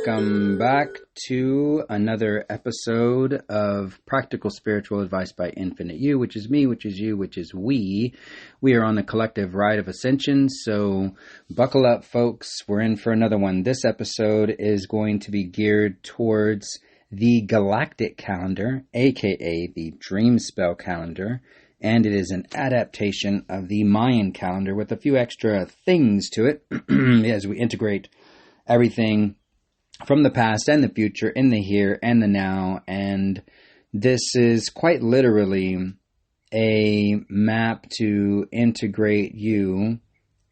welcome back to another episode of Practical Spiritual Advice by Infinite You, which is me, which is you, which is we. We are on the collective ride of ascension, so buckle up, folks. We're in for another one. This episode is going to be geared towards the Galactic Calendar, aka the Dream Spell Calendar, and it is an adaptation of the Mayan calendar with a few extra things to it as we integrate everything from the past and the future, in the here and the now. And this is quite literally a map to integrate you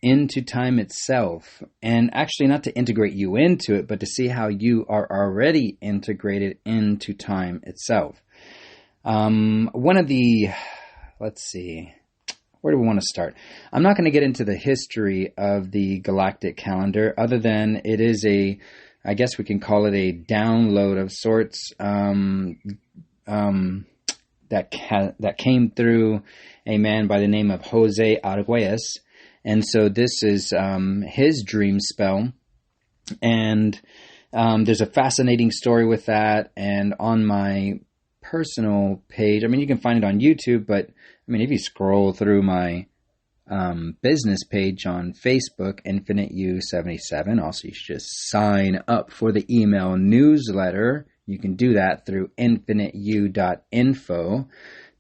into time itself. And actually not to integrate you into it, but to see how you are already integrated into time itself. Let's see. Where do we want to start? I'm not going to get into the history of the Galactic Calendar, other than it is I guess we can call it a download of sorts that came through a man by the name of Jose Arguelles. And so this is his dream spell. And there's a fascinating story with that. And on my personal page, I mean, you can find it on YouTube, but I mean, if you scroll through my business page on Facebook, Infinite U77, also you should just sign up for the email newsletter. You can do that through infiniteu.info.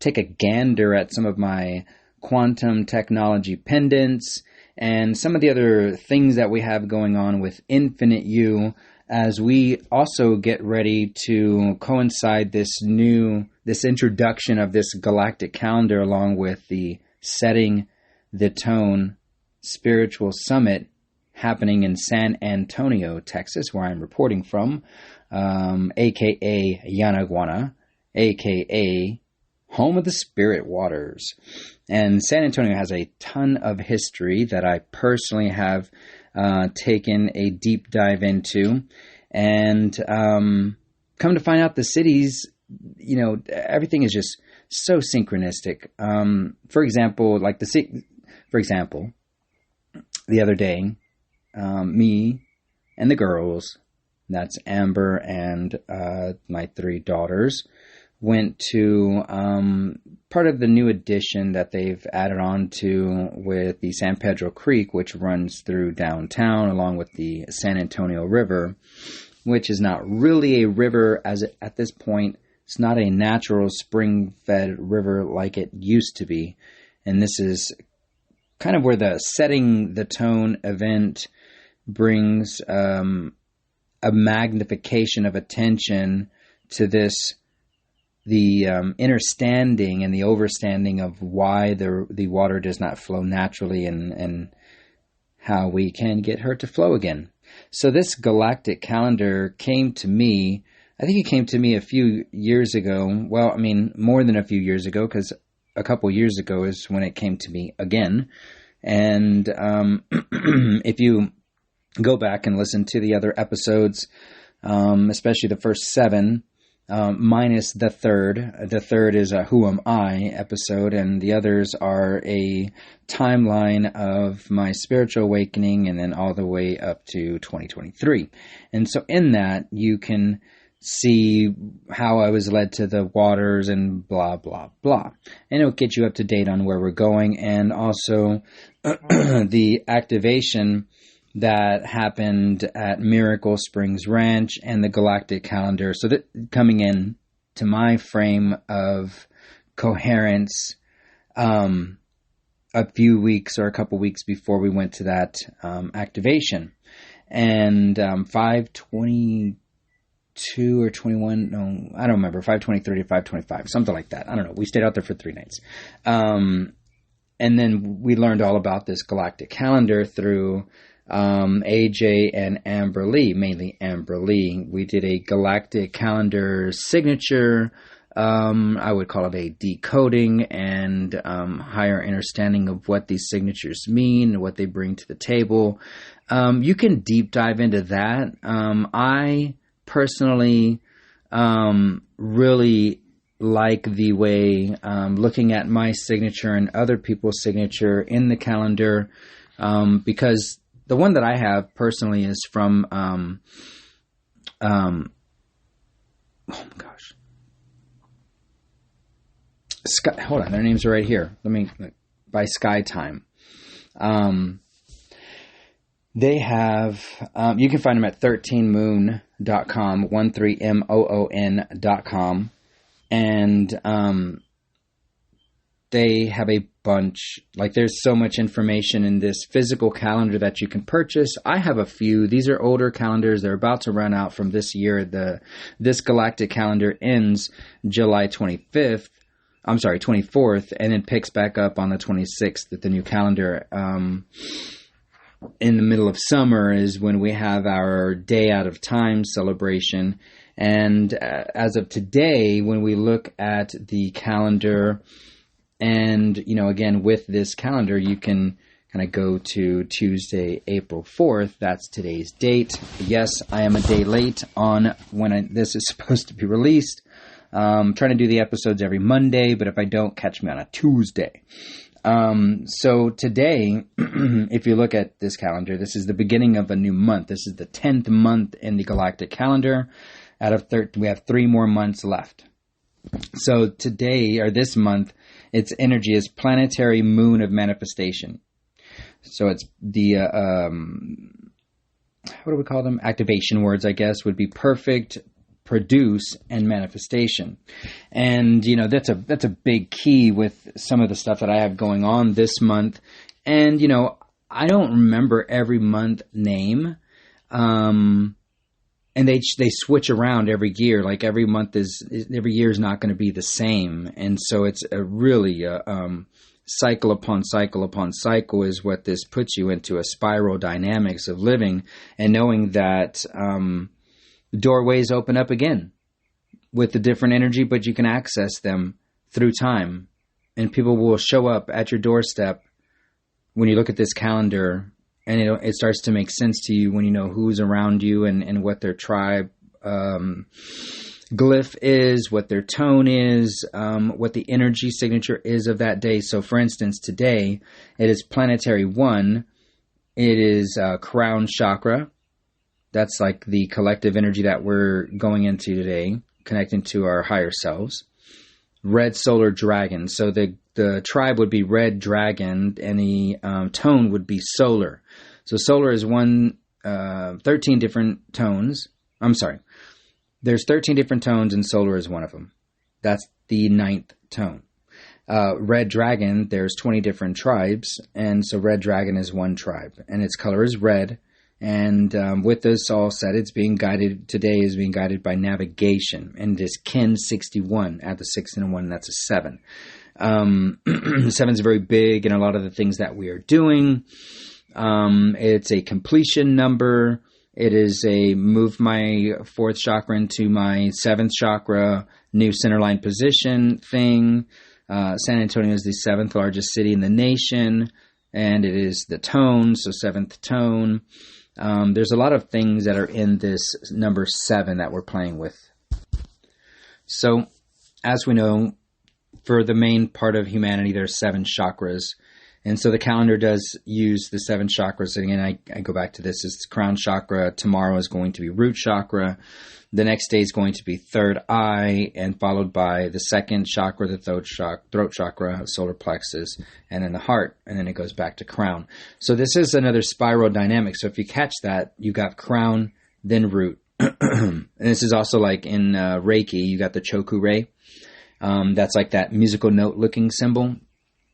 Take a gander at some of my quantum technology pendants and some of the other things that we have going on with Infinite U, as we also get ready to coincide this introduction of this galactic calendar along with the Setting the Tone Spiritual Summit happening in San Antonio, Texas, where I'm reporting from, aka Yanaguana, aka home of the spirit waters. And San Antonio has a ton of history that I personally have taken a deep dive into, and come to find out the cities, everything is just so synchronistic. For example, the other day, me and the girls, that's Amber and my 3 daughters, went to part of the new addition that they've added on to with the San Pedro Creek, which runs through downtown along with the San Antonio River, which is not really a river at this point. It's not a natural spring-fed river like it used to be. And this is kind of where the Setting the Tone event brings a magnification of attention to this, the understanding and the overstanding of why the water does not flow naturally, and how we can get her to flow again. So this galactic calendar came to me, I think it came to me a few years ago. Well, I mean, more than a few years ago, because a couple years ago is when it came to me again. And if you go back and listen to the other episodes, especially the first 7, minus the third. The third is a Who Am I episode, and the others are a timeline of my spiritual awakening and then all the way up to 2023. And so in that, you can see how I was led to the waters and blah, blah, blah. And it'll get you up to date on where we're going, and also the activation that happened at Miracle Springs Ranch and the Galactic Calendar. So that coming in to my frame of coherence a few weeks or a couple weeks before we went to that activation. And 522 or 21, no, I don't remember, 523 to 525, something like that. I don't know. We stayed out there for 3 nights. And then we learned all about this Galactic Calendar through AJ and Amber Lee, mainly Amber Lee. We did a Galactic Calendar signature. I would call it a decoding and higher understanding of what these signatures mean and what they bring to the table. You can deep dive into that. I personally really like the way looking at my signature and other people's signature in the calendar, because the one that I have personally is from Oh my gosh. Hold on, their names are right here. By Sky Time. They have, you can find them at 13moon.com, 13moon.com. And, they have a bunch, there's so much information in this physical calendar that you can purchase. I have a few. These are older calendars. They're about to run out from this year. This Galactic Calendar ends July 24th, and it picks back up on the 26th with the new calendar. In the middle of summer is when we have our Day Out of Time celebration. And as of today, when we look at the calendar, and, again, with this calendar, you can kind of go to Tuesday, April 4th. That's today's date. Yes, I am a day late on when this is supposed to be released. I'm trying to do the episodes every Monday, but if I don't, catch me on a Tuesday. So today, if you look at this calendar, this is the beginning of a new month. This is the 10th month in the Galactic Calendar. Out of 13, we have 3 more months left. So today, or this month, its energy is planetary moon of manifestation. So it's the, what do we call them? Activation words, I guess, would be perfect, produce, and manifestation. And, that's a big key with some of the stuff that I have going on this month. And, I don't remember every month name. And they switch around every year. Like every year is not going to be the same. And so it's a really, cycle upon cycle upon cycle is what this puts you into, a spiral dynamics of living and knowing that, doorways open up again with a different energy, but you can access them through time, and people will show up at your doorstep when you look at this calendar. And it starts to make sense to you when you know who's around you and what their tribe glyph is, what their tone is, what the energy signature is of that day. So, for instance, today it is planetary 1. It is crown chakra. That's like the collective energy that we're going into today, connecting to our higher selves. Red solar dragon. So the tribe would be red dragon, and the tone would be solar. So solar is 13 different tones. I'm sorry. There's 13 different tones, and solar is one of them. That's the 9th tone. Red dragon, there's 20 different tribes, and so red dragon is one tribe, and its color is red. And with this all said, it's being guided by navigation, and it is Kin 61. Add the 6 and a 1, that's a 7. 7 is very big in a lot of the things that we are doing. It's a completion number. It is a move my 4th chakra into my 7th chakra, new center line position thing. San Antonio is the 7th largest city in the nation, and it is the tone, so 7th tone. There's a lot of things that are in this number 7 that we're playing with. So, as we know, for the main part of humanity, there's 7 chakras. And so the calendar does use the 7 chakras. And again, I go back to this. It's crown chakra. Tomorrow is going to be root chakra. The next day is going to be third eye, and followed by the 2nd chakra, the throat chakra, solar plexus, and then the heart. And then it goes back to crown. So this is another spiral dynamic. So if you catch that, you got crown, then root. And this is also like in Reiki, you got the choku rei. That's like that musical note looking symbol.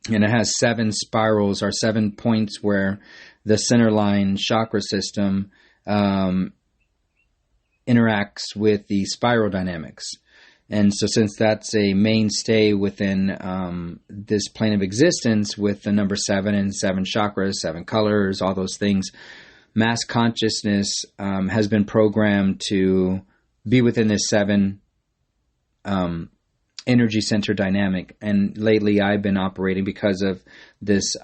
And it has 7 spirals, or 7 points where the center line chakra system interacts with the spiral dynamics. And so since that's a mainstay within this plane of existence, with the number 7 and 7 chakras, 7 colors, all those things, mass consciousness has been programmed to be within this 7 energy center dynamic. And lately I've been operating because of this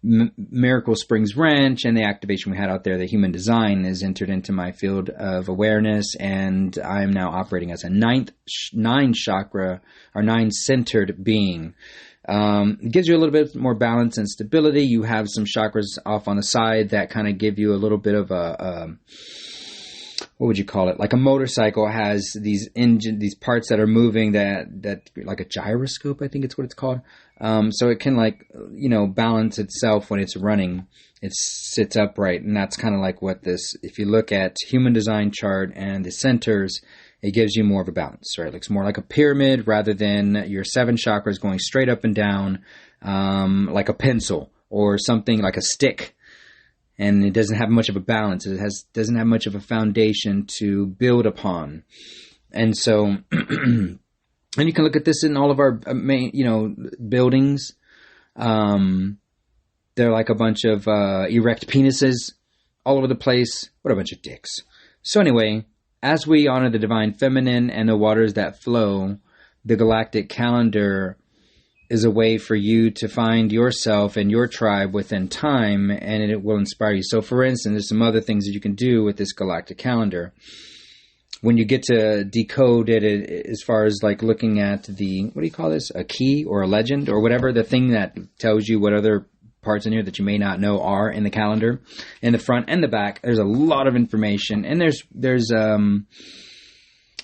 Miracle Springs Ranch and the activation we had out there. The human design is entered into my field of awareness, and I am now operating as a 9 chakra or 9 centered being. It gives you a little bit more balance and stability. You have some chakras off on the side that kind of give you a little bit of a what would you call it? Like a motorcycle has these parts that are moving that like a gyroscope, I think it's what it's called. So it can balance itself when it's running. It sits upright, and that's kind of like what this, if you look at human design chart and the centers, it gives you more of a balance, right? It looks more like a pyramid rather than your 7 chakras going straight up and down, like a pencil or something like a stick. And it doesn't have much of a balance. It doesn't have much of a foundation to build upon. And so, and you can look at this in all of our main, buildings. They're like a bunch of erect penises all over the place. What a bunch of dicks. So anyway, as we honor the divine feminine and the waters that flow, the galactic calendar is a way for you to find yourself and your tribe within time, and it will inspire you. So for instance, there's some other things that you can do with this galactic calendar. When you get to decode it, as far as like looking at the, what do you call this? A key or a legend or whatever, the thing that tells you what other parts in here that you may not know are in the calendar, in the front and the back. There's a lot of information, and there's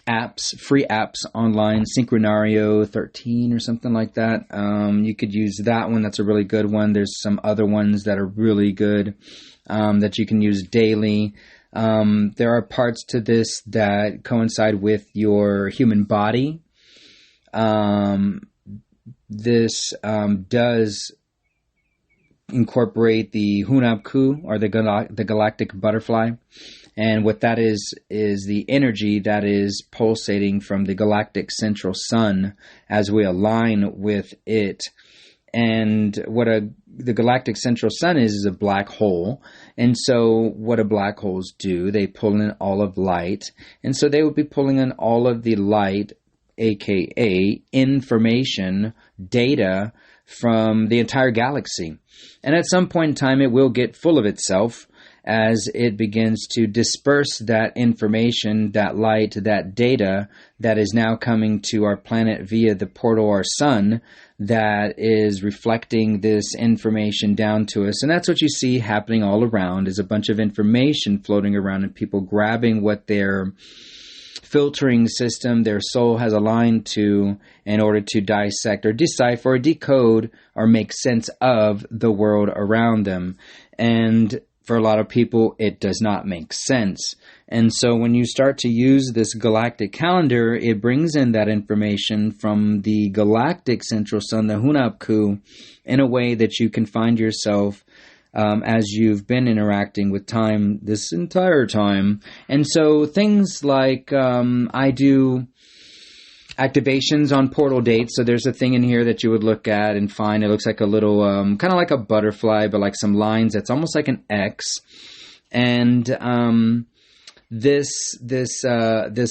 apps, free apps online, Synchronario 13 or something like that. You could use that one. That's a really good one. There's some other ones that are really good that you can use daily. There are parts to this that coincide with your human body. This does incorporate the Hunabku, or the galactic butterfly. And what that is the energy that is pulsating from the galactic central sun as we align with it. And what the galactic central sun is a black hole. And so what do black holes do? They pull in all of light. And so they would be pulling in all of the light, aka information, data from the entire galaxy. And at some point in time, it will get full of itself as it begins to disperse that information, that light, that data that is now coming to our planet via the portal, our sun, that is reflecting this information down to us. And that's what you see happening all around, is a bunch of information floating around and people grabbing what their filtering system, their soul has aligned to, in order to dissect or decipher or decode or make sense of the world around them. And for a lot of people, it does not make sense. And so when you start to use this galactic calendar, it brings in that information from the galactic central sun, the Hunabku, in a way that you can find yourself as you've been interacting with time this entire time. And so things like I do activations on portal dates. So there's a thing in here that you would look at and find. It looks like a little, kind of like a butterfly, but like some lines. That's almost like an X. And this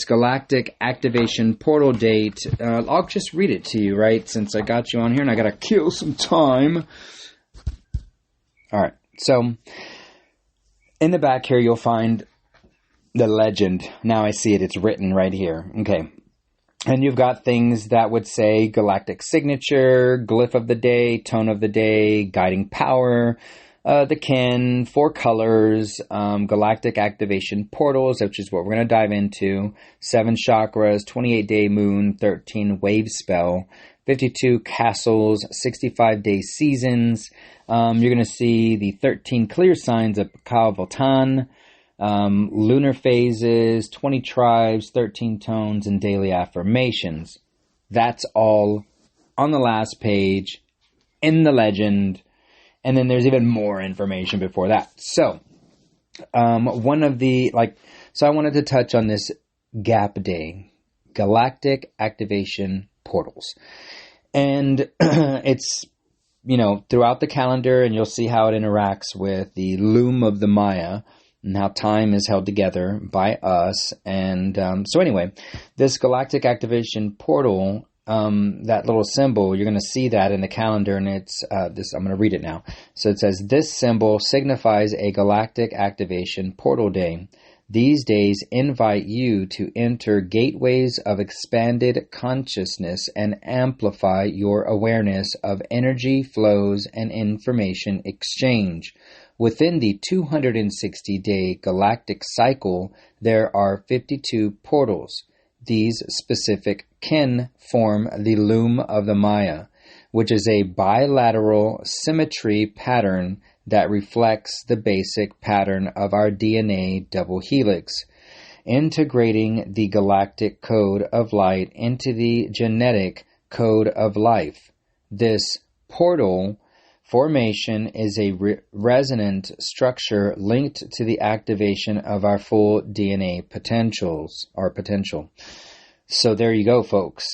galactic activation portal date, I'll just read it to you, right? Since I got you on here and I got to kill some time. All right. So in the back here, you'll find the legend. Now I see it. It's written right here. Okay. And you've got things that would say galactic signature, glyph of the day, tone of the day, guiding power, the kin, 4 colors, galactic activation portals, which is what we're going to dive into, 7 chakras, 28-day moon, 13 wave spell, 52 castles, 65-day seasons. You're going to see the 13 clear signs of Pakal Votan, lunar phases, 20 tribes, 13 tones, and daily affirmations. That's all on the last page in the legend. And then there's even more information before that. So, I wanted to touch on this gap day, galactic activation portals. And it's, throughout the calendar, and you'll see how it interacts with the loom of the Maya, and how time is held together by us. And so anyway, this galactic activation portal, that little symbol, you're going to see that in the calendar, and it's this. I'm going to read it now. So it says, this symbol signifies a galactic activation portal day. These days invite you to enter gateways of expanded consciousness and amplify your awareness of energy flows and information exchange. Within the 260-day galactic cycle, there are 52 portals. These specific kin form the loom of the Maya, which is a bilateral symmetry pattern that reflects the basic pattern of our DNA double helix, integrating the galactic code of light into the genetic code of life. This portal formation is a resonant structure linked to the activation of our full DNA potential. So there you go, folks.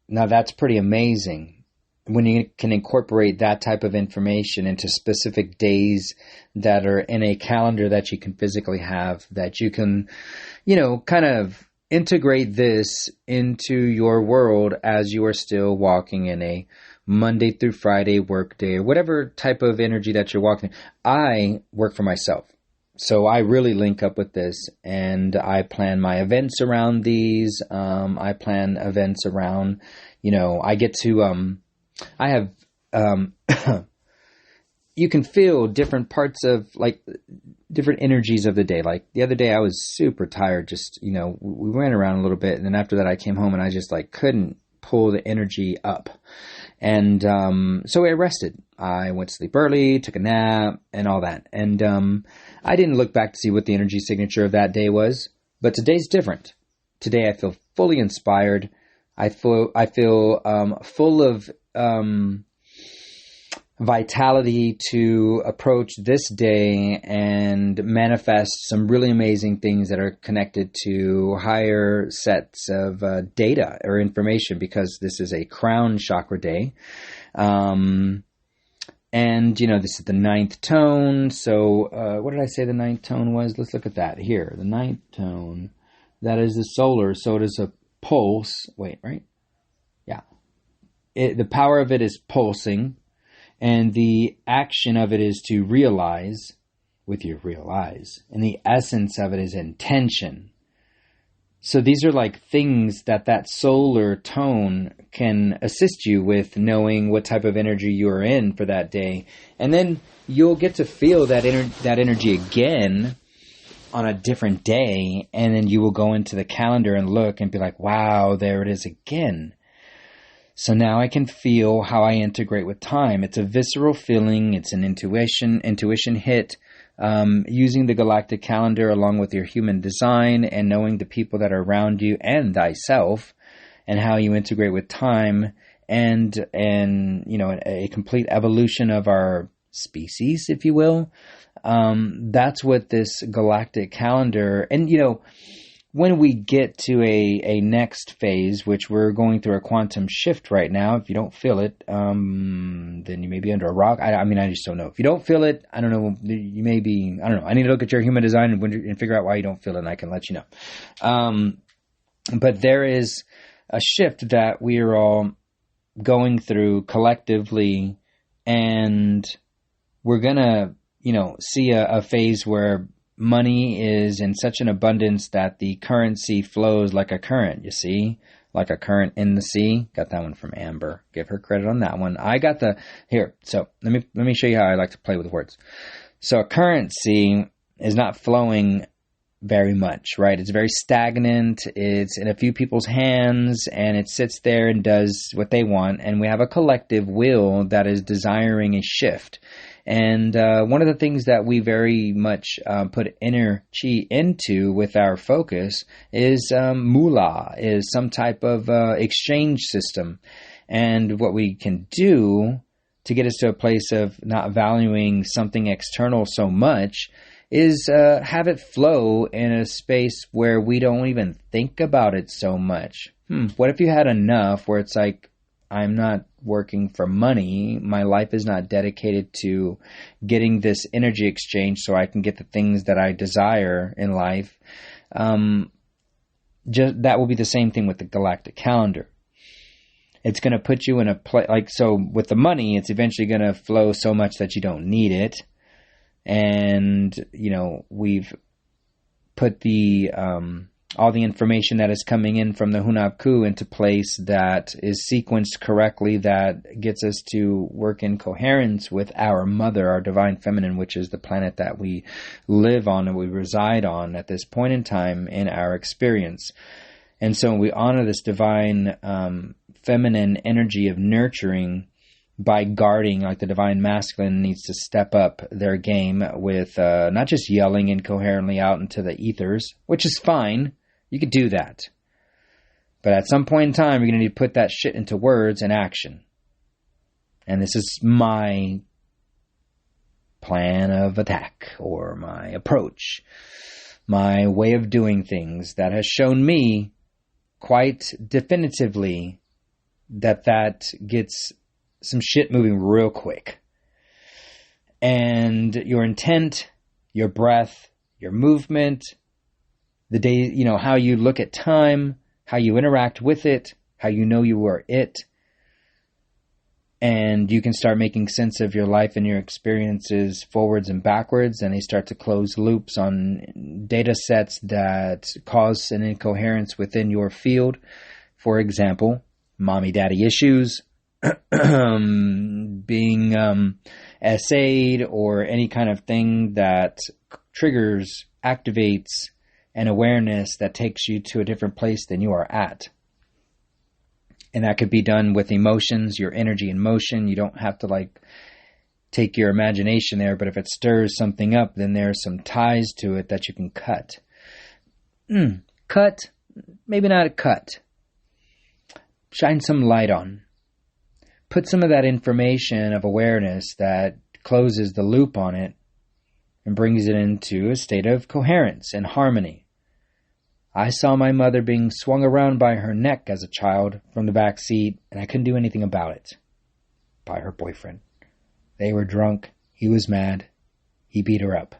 Now that's pretty amazing when you can incorporate that type of information into specific days that are in a calendar that you can physically have, that you can, kind of integrate this into your world as you are still walking in a Monday through Friday work day, or whatever type of energy that you're walking. I work for myself, so I really link up with this, and I plan my events around these. I plan events around, I get to, I have, you can feel different parts of, like, different energies of the day. Like the other day I was super tired, just, we ran around a little bit, and then after that I came home and I just couldn't pull the energy up. And so I rested. I went to sleep early, took a nap, and all that. And I didn't look back to see what the energy signature of that day was. But today's different. Today I feel fully inspired. I feel full of vitality to approach this day and manifest some really amazing things that are connected to higher sets of data or information, because this is a crown chakra day. And, this is the ninth tone. So what did I say the ninth tone was? Let's look at that here. The ninth tone, that is the solar. So it is a pulse. Wait, right? Yeah. The power of it is pulsing. And the action of it is to realize with your real eyes. And the essence of it is intention. So these are like things that solar tone can assist you with, knowing what type of energy you are in for that day. And then you'll get to feel that energy again on a different day. And then you will go into the calendar and look and be like, wow, there it is again. So now I can feel how I integrate with time. It's a visceral feeling. It's an intuition hit. Using the galactic calendar along with your human design and knowing the people that are around you and thyself and how you integrate with time and a complete evolution of our species, if you will. That's what this galactic calendar, and when we get to a next phase, which we're going through a quantum shift right now, if you don't feel it, then you may be under a rock. I just don't know. If you don't feel it, I don't know, you may be, I don't know. I need to look at your human design and figure out why you don't feel it, and I can let you know. But there is a shift that we are all going through collectively, and we're going to, see a phase where money is in such an abundance that the currency flows like a current, you see? Like a current in the sea. Got that one from Amber. Give her credit on that one. I got here. So let me show you how I like to play with words. So a currency is not flowing very much, right? It's very stagnant. It's in a few people's hands, and it sits there and does what they want. And we have a collective will that is desiring a shift. And one of the things that we very much put energy into with our focus is moolah, is some type of exchange system. And what we can do to get us to a place of not valuing something external so much is have it flow in a space where we don't even think about it so much. What if you had enough where it's like, I'm not working for money. My life is not dedicated to getting this energy exchange so I can get the things that I desire in life. That will be the same thing with the galactic calendar. It's going to put you in a place, so with the money, it's eventually going to flow so much that you don't need it. And, we've put the all the information that is coming in from the Hunabku into place that is sequenced correctly, that gets us to work in coherence with our mother, our divine feminine, which is the planet that we live on and we reside on at this point in time in our experience. And so we honor this divine feminine energy of nurturing by guarding, like the divine masculine needs to step up their game with not just yelling incoherently out into the ethers, which is fine. You could do that. But at some point in time, you're going to need to put that shit into words and action. And this is my plan of attack, or my approach, my way of doing things that has shown me quite definitively that gets some shit moving real quick. And your intent, your breath, your movement, the day, how you look at time, how you interact with it, how you know you are it. And you can start making sense of your life and your experiences forwards and backwards, and they start to close loops on data sets that cause an incoherence within your field. For example, mommy-daddy issues, being essayed, or any kind of thing that triggers, activates an awareness that takes you to a different place than you are at. And that could be done with emotions, your energy in motion. You don't have to take your imagination there, but if it stirs something up, then there's some ties to it that you can cut. Cut? Maybe not a cut. Shine some light on. Put some of that information of awareness that closes the loop on it and brings it into a state of coherence and harmony. I saw my mother being swung around by her neck as a child from the back seat, and I couldn't do anything about it. By her boyfriend. They were drunk. He was mad. He beat her up.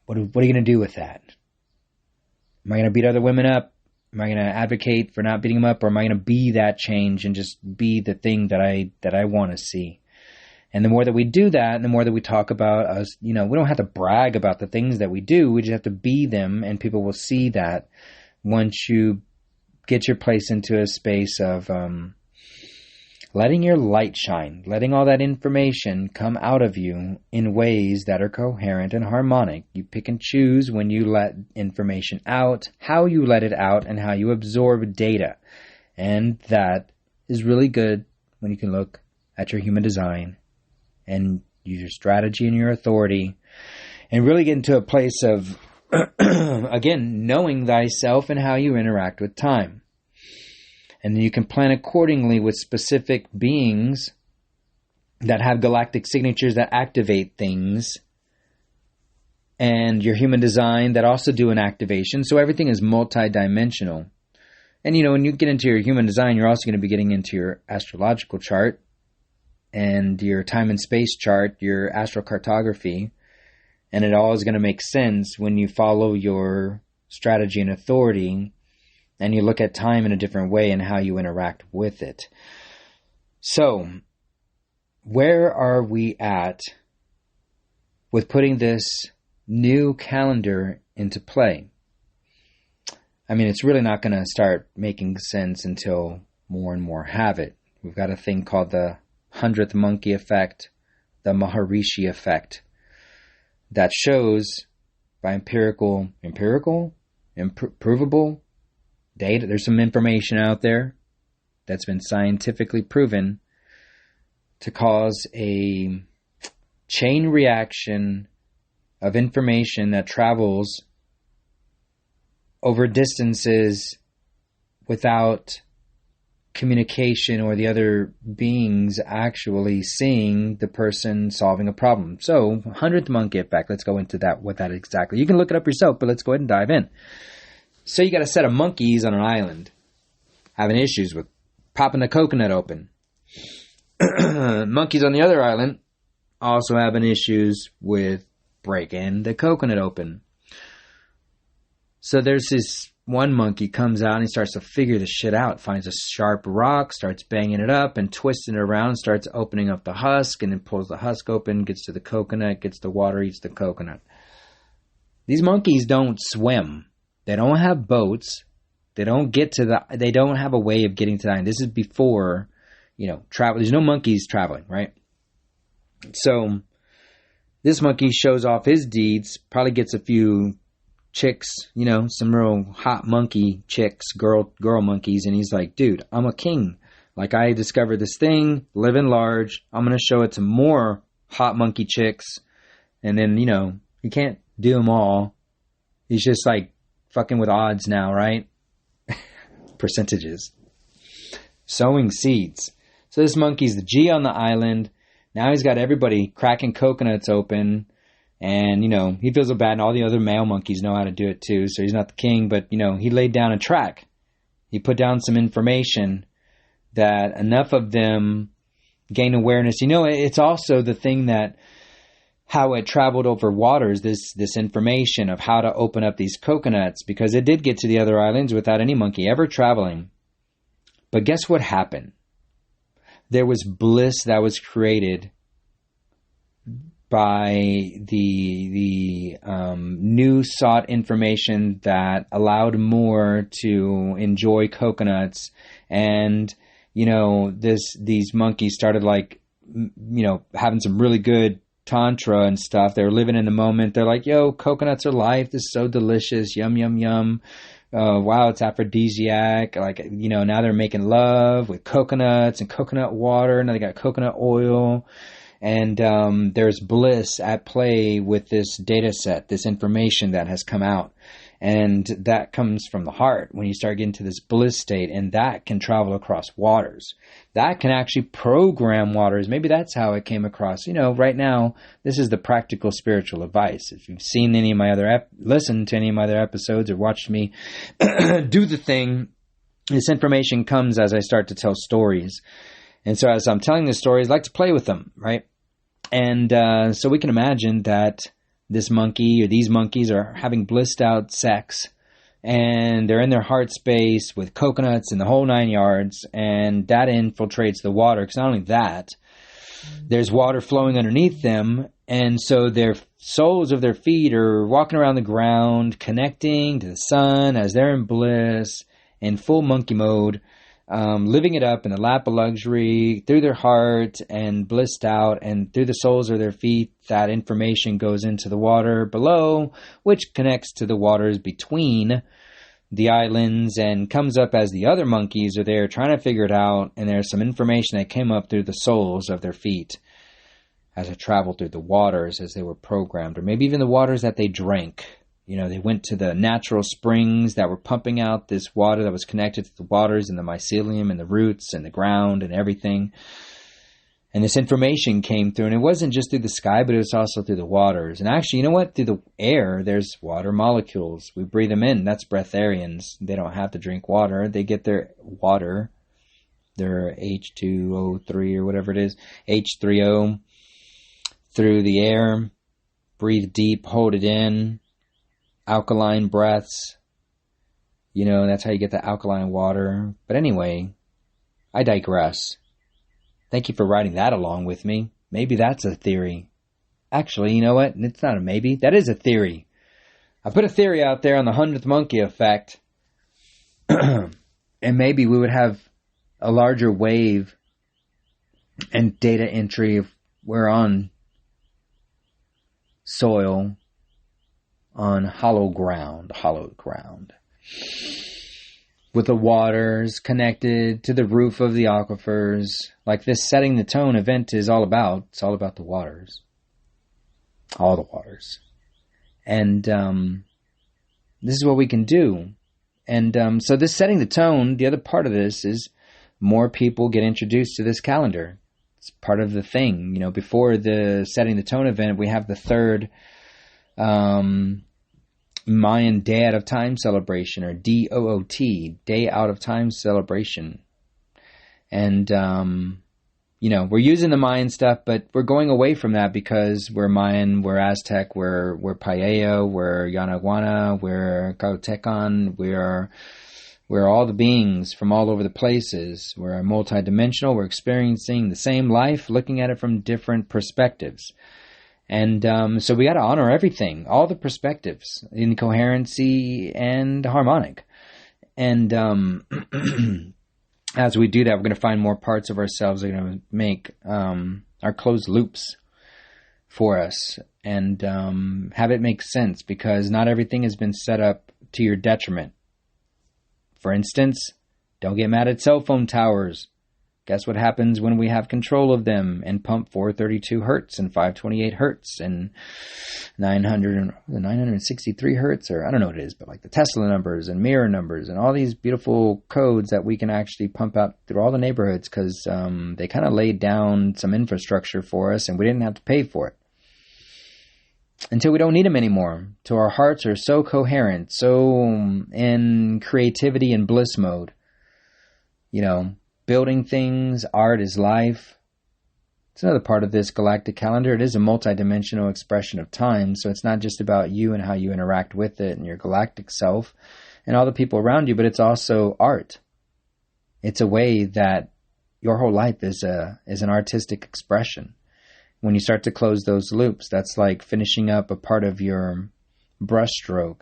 What are you going to do with that? Am I going to beat other women up? Am I going to advocate for not beating them up? Or am I going to be that change and just be the thing that I want to see? And the more that we do that, and the more that we talk about us, we don't have to brag about the things that we do. We just have to be them, and people will see that once you get your place into a space of letting your light shine, letting all that information come out of you in ways that are coherent and harmonic. You pick and choose when you let information out, how you let it out, and how you absorb data. And that is really good when you can look at your human design and use your strategy and your authority, and really get into a place of, again, knowing thyself and how you interact with time. And then you can plan accordingly with specific beings that have galactic signatures that activate things, and your human design that also do an activation. So everything is multidimensional. And when you get into your human design, you're also going to be getting into your astrological chart, and your time and space chart, your astrocartography, and it all is going to make sense when you follow your strategy and authority, and you look at time in a different way and how you interact with it. So, where are we at with putting this new calendar into play? I mean, it's really not going to start making sense until more and more have it. We've got a thing called the 100th monkey effect, the Maharishi effect, that shows by provable data. There's some information out there that's been scientifically proven to cause a chain reaction of information that travels over distances without communication or the other beings actually seeing the person solving a problem. So, 100th monkey effect, let's go into that, what that exactly. You can look it up yourself, but let's go ahead and dive in. So you got a set of monkeys on an island having issues with popping the coconut open. Monkeys on the other island also having issues with breaking the coconut open. So there's this one monkey comes out and he starts to figure this shit out, finds a sharp rock, starts banging it up and twisting it around, starts opening up the husk, and then pulls the husk open, gets to the coconut, gets the water, eats the coconut. These monkeys don't swim. They don't have boats. They don't have a way of getting to the island. This is before, travel. There's no monkeys traveling, right? So this monkey shows off his deeds, probably gets a few chicks, some real hot monkey chicks, girl monkeys, and he's like, dude, I'm a king. Like, I discovered this thing, living large. I'm going to show it to more hot monkey chicks. And then, you can't do them all. He's just like fucking with odds now, right? Percentages. Sowing seeds. So this monkey's the G on the island. Now he's got everybody cracking coconuts open. And, he feels so bad. And all the other male monkeys know how to do it too. So he's not the king. But, he laid down a track. He put down some information that enough of them gain awareness. It's also the thing that how it traveled over waters, this information of how to open up these coconuts, because it did get to the other islands without any monkey ever traveling. But guess what happened? There was bliss that was created by the new sought information that allowed more to enjoy coconuts. And these monkeys started having some really good tantra and stuff. They were living in the moment. They're like, yo, coconuts are life. This is so delicious. Yum, yum, yum. Wow, it's aphrodisiac. Now they're making love with coconuts and coconut water. Now they got coconut oil. And there's bliss at play with this data set, this information that has come out. And that comes from the heart when you start getting to this bliss state, and that can travel across waters. That can actually program waters. Maybe that's how it came across. Right now, this is the practical spiritual advice. If you've seen any of my other, listened to any of my other episodes or watched me do the thing, this information comes as I start to tell stories. And so as I'm telling the stories, I like to play with them, right? And so we can imagine that this monkey or these monkeys are having blissed out sex, and they're in their heart space with coconuts and the whole 9 yards, and that infiltrates the water. Because not only that, there's water flowing underneath them, and so their soles of their feet are walking around the ground, connecting to the sun as they're in bliss, in full monkey mode, living it up in the lap of luxury through their heart and blissed out, and through the soles of their feet, that information goes into the water below, which connects to the waters between the islands and comes up as the other monkeys are there trying to figure it out. And there's some information that came up through the soles of their feet as it traveled through the waters as they were programmed, or maybe even the waters that they drank. They went to the natural springs that were pumping out this water that was connected to the waters and the mycelium and the roots and the ground and everything. And this information came through, and it wasn't just through the sky, but it was also through the waters. And actually, through the air, there's water molecules. We breathe them in. That's breatharians. They don't have to drink water. They get their water, their H2O3 or whatever it is, H3O, through the air. Breathe deep, hold it in. Alkaline breaths. That's how you get the alkaline water. But anyway, I digress. Thank you for writing that along with me. Maybe that's a theory. Actually, you know what? It's not a maybe. That is a theory. I put a theory out there on the 100th monkey effect. And maybe we would have a larger wave and data entry if we're on soil, on hallowed ground, with the waters connected to the roof of the aquifers, like this setting the tone event is all about. It's all about the waters, all the waters. And this is what we can do. And so this setting the tone, the other part of this is more people get introduced to this calendar. It's part of the thing. Before the setting the tone event, we have the third Mayan Day Out of Time celebration, or DOOT, Day Out of Time celebration. And, we're using the Mayan stuff, but we're going away from that because we're Mayan, we're Aztec, we're Paella, we're Yanaguana, we're Caltecan, we're all the beings from all over the places. We're multidimensional, we're experiencing the same life, looking at it from different perspectives. And so we got to honor everything, all the perspectives in coherency and harmonic. And as we do that, we're going to find more parts of ourselves that are going to make our closed loops for us, and have it make sense, because not everything has been set up to your detriment. For instance, don't get mad at cell phone towers. Guess what happens when we have control of them and pump 432 hertz and 528 hertz and 963 hertz, or I don't know what it is, but like the Tesla numbers and mirror numbers and all these beautiful codes that we can actually pump out through all the neighborhoods, because they kind of laid down some infrastructure for us and we didn't have to pay for it. Until we don't need them anymore. Till our hearts are so coherent, so in creativity and bliss mode. You know, building things, art is life. It's another part of this galactic calendar. It is a multidimensional expression of time, so it's not just about you and how you interact with it and your galactic self and all the people around you, but it's also art. It's a way that your whole life is an artistic expression. When you start to close those loops, that's like finishing up a part of your brushstroke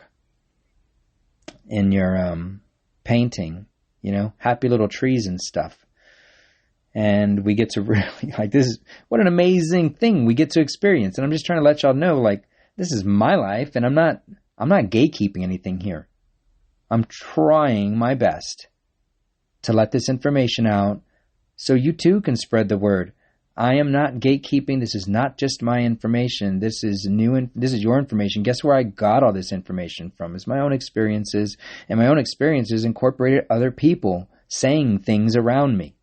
in your painting, you know, happy little trees and stuff. And we get to really, like, this is, what an amazing thing we get to experience. And I'm just trying to let y'all know, like, this is my life, and I'm not gatekeeping anything here. I'm trying my best to let this information out so you too can spread the word. I am not gatekeeping. This is not just my information. This is this is your information. Guess where I got all this information from? It's my own experiences, and my own experiences incorporated other people saying things around me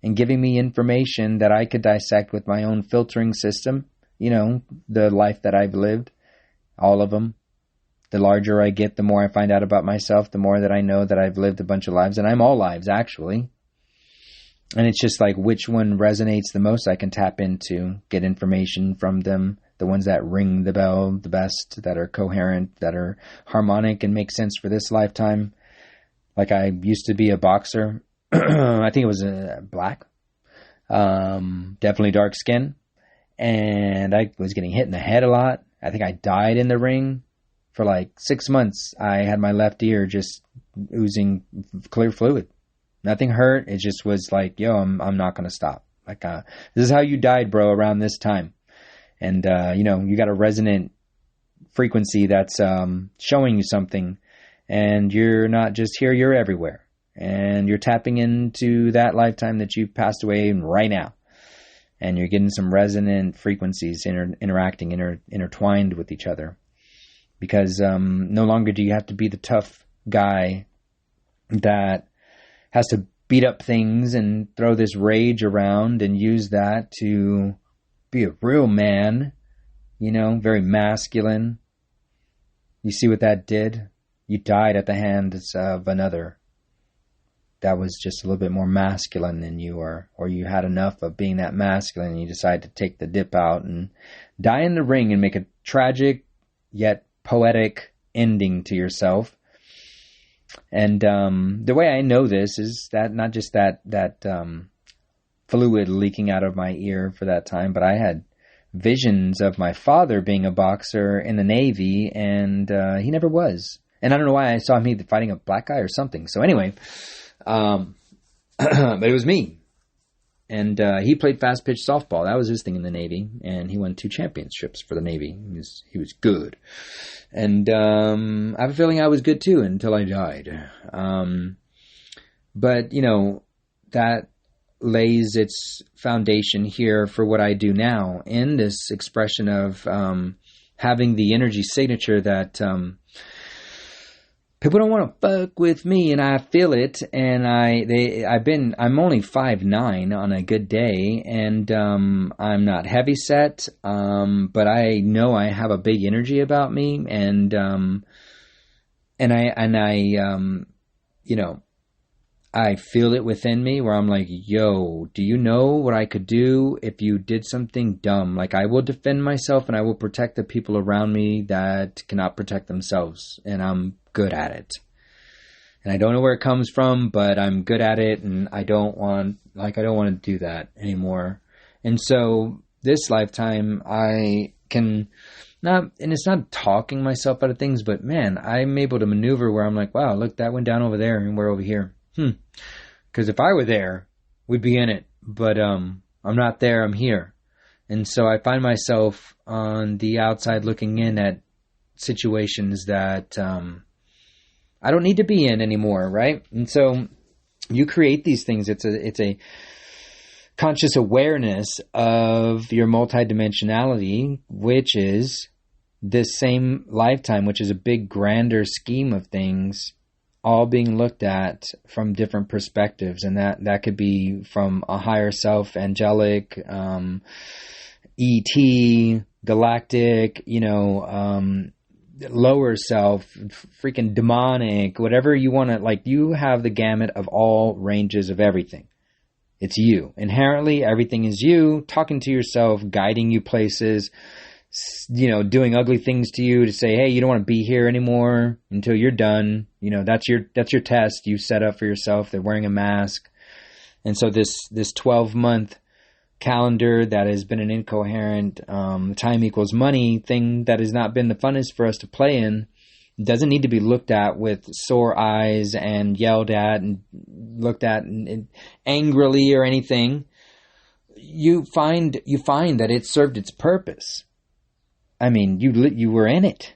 and giving me information that I could dissect with my own filtering system. You know, the life that I've lived, all of them. The larger I get, the more I find out about myself, the more that I know that I've lived a bunch of lives, and I'm all lives, actually. And it's just like which one resonates the most I can tap into, get information from them, the ones that ring the bell the best, that are coherent, that are harmonic and make sense for this lifetime. Like I used to be a boxer. I think it was black, definitely dark skin. And I was getting hit in the head a lot. I think I died in the ring for like 6 months. I had my left ear just oozing clear fluid. Nothing hurt. It just was like, yo, I'm not going to stop. Like, this is how you died, bro, around this time. And, you know, you got a resonant frequency that's showing you something. And you're not just here, you're everywhere. And you're tapping into that lifetime that you passed away right now. And you're getting some resonant frequencies interacting, intertwined with each other. Because no longer do you have to be the tough guy that has to beat up things and throw this rage around and use that to be a real man, you know, very masculine. You see what that did? You died at the hands of another that was just a little bit more masculine than you, or you had enough of being that masculine and you decided to take the dip out and die in the ring and make a tragic yet poetic ending to yourself. And the way I know this is that not just that fluid leaking out of my ear for that time, but I had visions of my father being a boxer in the Navy, and he never was. And I don't know why I saw him fighting a black guy or something. So anyway, but it was me. And he played fast pitch softball. That was his thing in the Navy, and he won 2 championships for the Navy. He was good. And I have a feeling I was good too until I died. But, you know, that lays its foundation here for what I do now in this expression of having the energy signature that people don't want to fuck with me, and I feel it. And I'm only 5'9" on a good day, and I'm not heavy set, but I know I have a big energy about me, and you know, I feel it within me where I'm like, yo, do you know what I could do if you did something dumb? Like, I will defend myself and I will protect the people around me that cannot protect themselves. And I'm good at it. And I don't know where it comes from, but I'm good at it. And I don't want to do that anymore. And so this lifetime, I can not, and it's not talking myself out of things, but man, I'm able to maneuver where I'm like, wow, look, that went down over there and we're over here. Because if I were there, we'd be in it. But I'm not there, I'm here. And so I find myself on the outside looking in at situations that I don't need to be in anymore, right? And so you create these things. It's a conscious awareness of your multidimensionality, which is this same lifetime, which is a big grander scheme of things, all being looked at from different perspectives. And that could be from a higher self, angelic, ET, galactic, lower self, freaking demonic, whatever you want to, like, you have the gamut of all ranges of everything. It's you. Inherently, everything is you, talking to yourself, guiding you places, doing ugly things to you to say, hey, you don't want to be here anymore until you're done. That's your test you set up for yourself. They're wearing a mask. And so this 12-month calendar that has been an incoherent time equals money thing that has not been the funnest for us to play in doesn't need to be looked at with sore eyes and yelled at and looked at and angrily or anything. You find that it served its purpose. I mean, you were in it.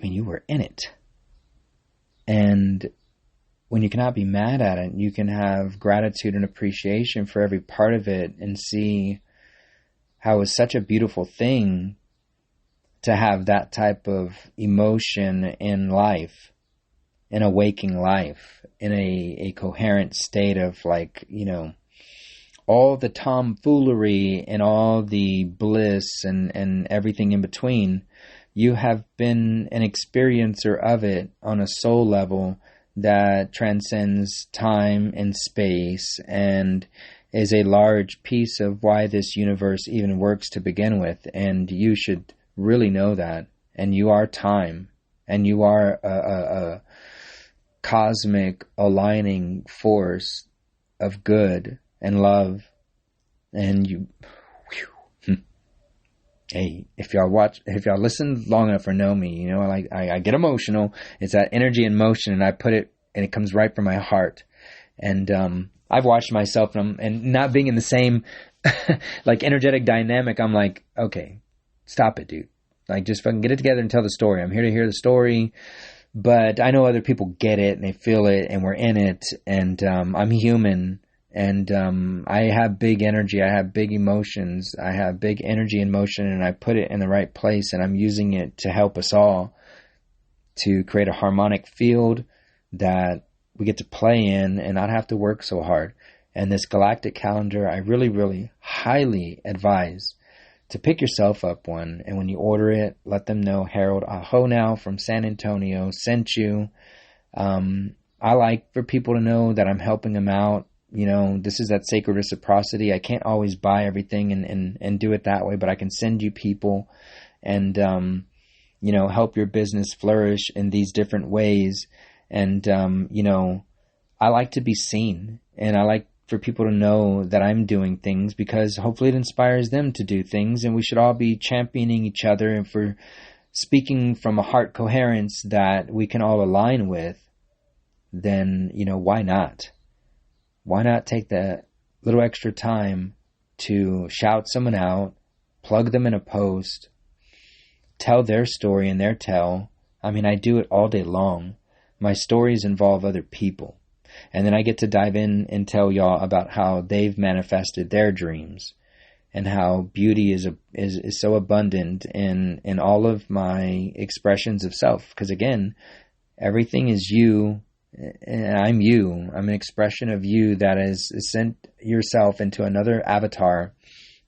You were in it. And when you cannot be mad at it, you can have gratitude and appreciation for every part of it and see how it's such a beautiful thing to have that type of emotion in life, in a waking life, in a coherent state of all the tomfoolery and all the bliss and everything in between. You have been an experiencer of it on a soul level that transcends time and space and is a large piece of why this universe even works to begin with. And you should really know that. And you are time. And you are a cosmic aligning force of good and love. And you... Hey, if y'all listen long enough or know me, I get emotional. It's that energy in motion, and I put it, and it comes right from my heart. And I've watched myself, and not being in the same energetic dynamic. I'm like, okay, stop it, dude. Just fucking get it together and tell the story. I'm here to hear the story, but I know other people get it and they feel it, and we're in it. And I'm human. And I have big energy. I have big emotions. I have big energy and motion, and I put it in the right place, and I'm using it to help us all to create a harmonic field that we get to play in and not have to work so hard. And this galactic calendar, I really, really highly advise to pick yourself up one. And when you order it, let them know Harold Aho now from San Antonio sent you. I like for people to know that I'm helping them out. This is that sacred reciprocity. I can't always buy everything and do it that way, but I can send you people and, help your business flourish in these different ways. And, I like to be seen, and I like for people to know that I'm doing things because hopefully it inspires them to do things, and we should all be championing each other. And for speaking from a heart coherence that we can all align with, then, why not? Why not take that little extra time to shout someone out, plug them in a post, tell their story and their tell? I do it all day long. My stories involve other people. And then I get to dive in and tell y'all about how they've manifested their dreams and how beauty is so abundant in all of my expressions of self. Because again, everything is you. And I'm you. I'm an expression of you that has sent yourself into another avatar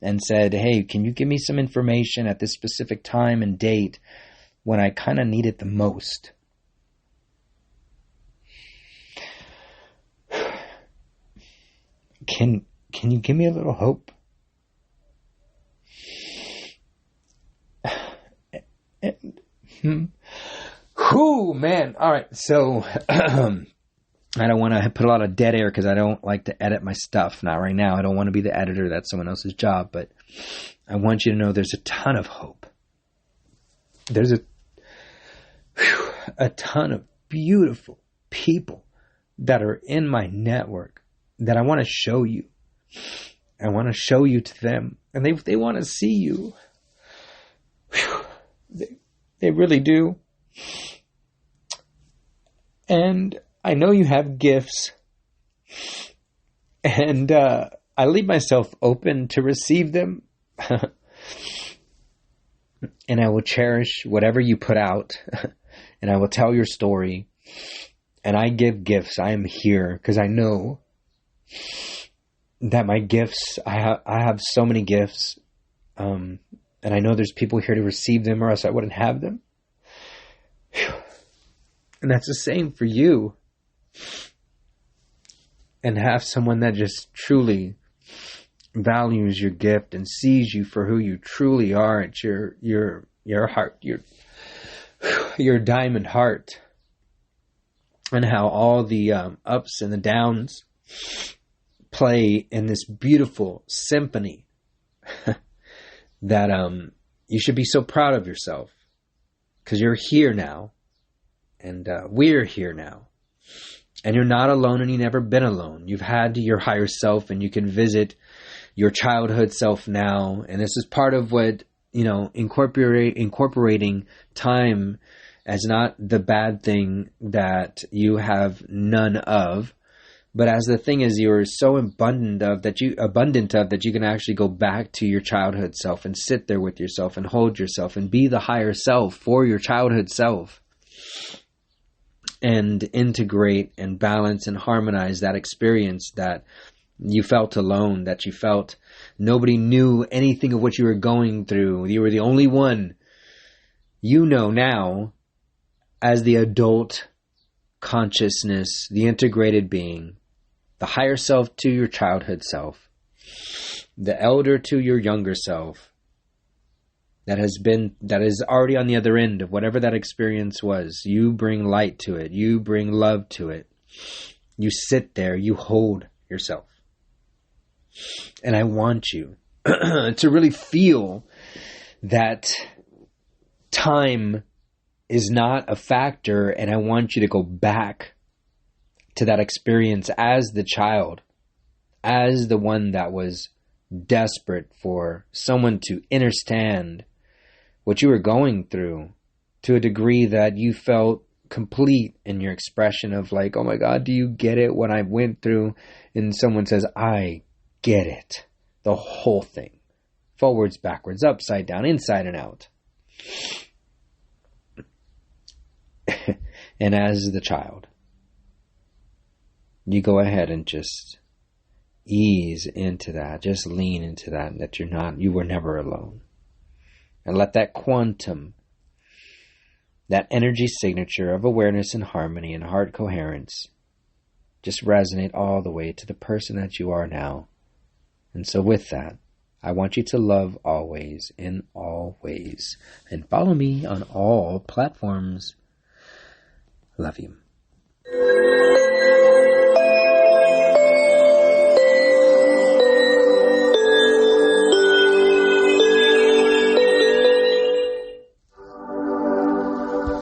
and said, hey, can you give me some information at this specific time and date when I kind of need it the most? Can you give me a little hope? Whew, man. All right. So I don't want to put a lot of dead air because I don't like to edit my stuff. Not right now. I don't want to be the editor. That's someone else's job. But I want you to know there's a ton of hope. There's a ton of beautiful people that are in my network that I want to show you. I want to show you to them. And they want to see you. They really do. And I know you have gifts. And I leave myself open to receive them. And I will cherish whatever you put out. And I will tell your story. And I give gifts. I am here because I know that my gifts, I have so many gifts. And I know there's people here to receive them or else I wouldn't have them. And that's the same for you. And have someone that just truly values your gift and sees you for who you truly are. It's your heart, your diamond heart. And how all the ups and the downs play in this beautiful symphony that you should be so proud of yourself because you're here now and we're here now and you're not alone and you've never been alone. You've had your higher self and you can visit your childhood self now. And this is part of what, incorporating time as not the bad thing that you have none of, but as the thing is you're so abundant of that you can actually go back to your childhood self and sit there with yourself and hold yourself and be the higher self for your childhood self and integrate and balance and harmonize that experience that you felt alone, that you felt nobody knew anything of what you were going through. You were the only one. You know now, as the adult consciousness, the integrated being, the higher self to your childhood self, the elder to your younger self, that is already on the other end of whatever that experience was. You bring light to it. You bring love to it. You sit there. You hold yourself. And I want you to really feel that time is not a factor, and I want you to go back to that experience as the child, as the one that was desperate for someone to understand what you were going through to a degree that you felt complete in your expression of like, oh my God, do you get it? What I went through, and someone says, I get it. The whole thing. Forwards, backwards, upside down, inside and out. And as the child, you go ahead and just ease into that. Just lean into that you were never alone. And let that quantum, that energy signature of awareness and harmony and heart coherence just resonate all the way to the person that you are now. And so with that, I want you to love always in all ways. And follow me on all platforms. Love you.